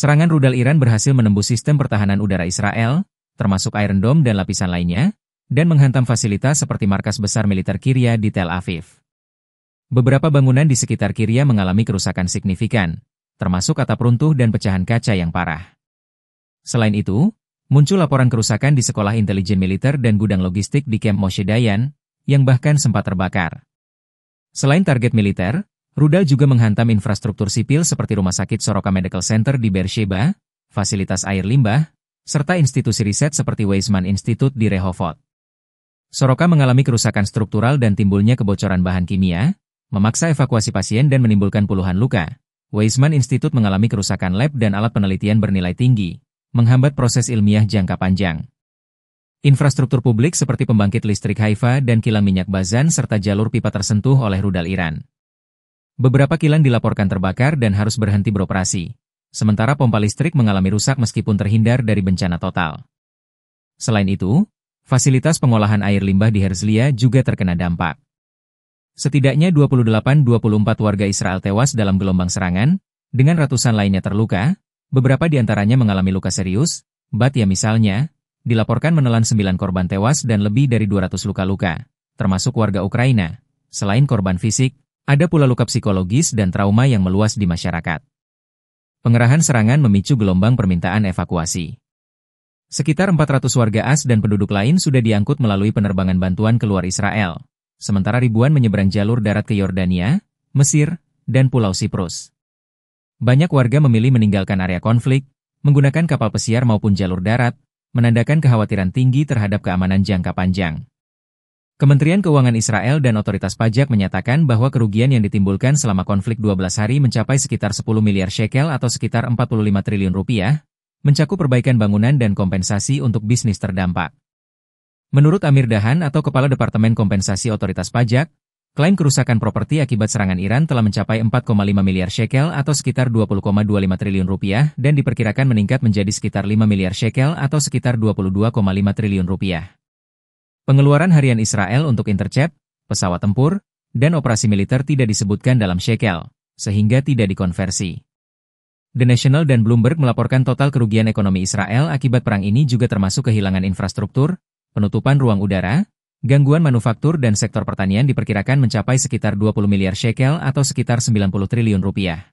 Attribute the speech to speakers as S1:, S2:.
S1: Serangan rudal Iran berhasil menembus sistem pertahanan udara Israel, termasuk Iron Dome dan lapisan lainnya, dan menghantam fasilitas seperti markas besar militer Kiryat di Tel Aviv. Beberapa bangunan di sekitar Kiryat mengalami kerusakan signifikan, termasuk atap runtuh dan pecahan kaca yang parah. Selain itu, muncul laporan kerusakan di sekolah intelijen militer dan gudang logistik di Camp Moshe Dayan, yang bahkan sempat terbakar. Selain target militer, rudal juga menghantam infrastruktur sipil seperti Rumah Sakit Soroka Medical Center di Beersheba, fasilitas air limbah, serta institusi riset seperti Weizmann Institute di Rehovot. Soroka mengalami kerusakan struktural dan timbulnya kebocoran bahan kimia, memaksa evakuasi pasien dan menimbulkan puluhan luka. Weizmann Institute mengalami kerusakan lab dan alat penelitian bernilai tinggi, menghambat proses ilmiah jangka panjang. Infrastruktur publik seperti pembangkit listrik Haifa dan kilang minyak Bazan serta jalur pipa tersentuh oleh rudal Iran. Beberapa kilang dilaporkan terbakar dan harus berhenti beroperasi, sementara pompa listrik mengalami rusak meskipun terhindar dari bencana total. Selain itu, fasilitas pengolahan air limbah di Herzliya juga terkena dampak. Setidaknya 28-24 warga Israel tewas dalam gelombang serangan, dengan ratusan lainnya terluka, beberapa di antaranya mengalami luka serius. Batya misalnya, dilaporkan menelan 9 korban tewas dan lebih dari 200 luka-luka, termasuk warga Ukraina. Selain korban fisik, ada pula luka psikologis dan trauma yang meluas di masyarakat. Pengerahan serangan memicu gelombang permintaan evakuasi. Sekitar 400 warga AS dan penduduk lain sudah diangkut melalui penerbangan bantuan keluar Israel, sementara ribuan menyeberang jalur darat ke Yordania, Mesir, dan Pulau Siprus. Banyak warga memilih meninggalkan area konflik, menggunakan kapal pesiar maupun jalur darat, menandakan kekhawatiran tinggi terhadap keamanan jangka panjang. Kementerian Keuangan Israel dan otoritas pajak menyatakan bahwa kerugian yang ditimbulkan selama konflik 12 hari mencapai sekitar 10 miliar shekel atau sekitar 45 triliun rupiah, mencakup perbaikan bangunan dan kompensasi untuk bisnis terdampak. Menurut Amir Dahan atau Kepala Departemen Kompensasi Otoritas Pajak, klaim kerusakan properti akibat serangan Iran telah mencapai 4,5 miliar shekel atau sekitar 20,25 triliun rupiah dan diperkirakan meningkat menjadi sekitar 5 miliar shekel atau sekitar 22,5 triliun rupiah. Pengeluaran harian Israel untuk intercept, pesawat tempur, dan operasi militer tidak disebutkan dalam shekel, sehingga tidak dikonversi. The National dan Bloomberg melaporkan total kerugian ekonomi Israel akibat perang ini juga termasuk kehilangan infrastruktur, penutupan ruang udara, gangguan manufaktur dan sektor pertanian diperkirakan mencapai sekitar 20 miliar shekel atau sekitar 90 triliun rupiah.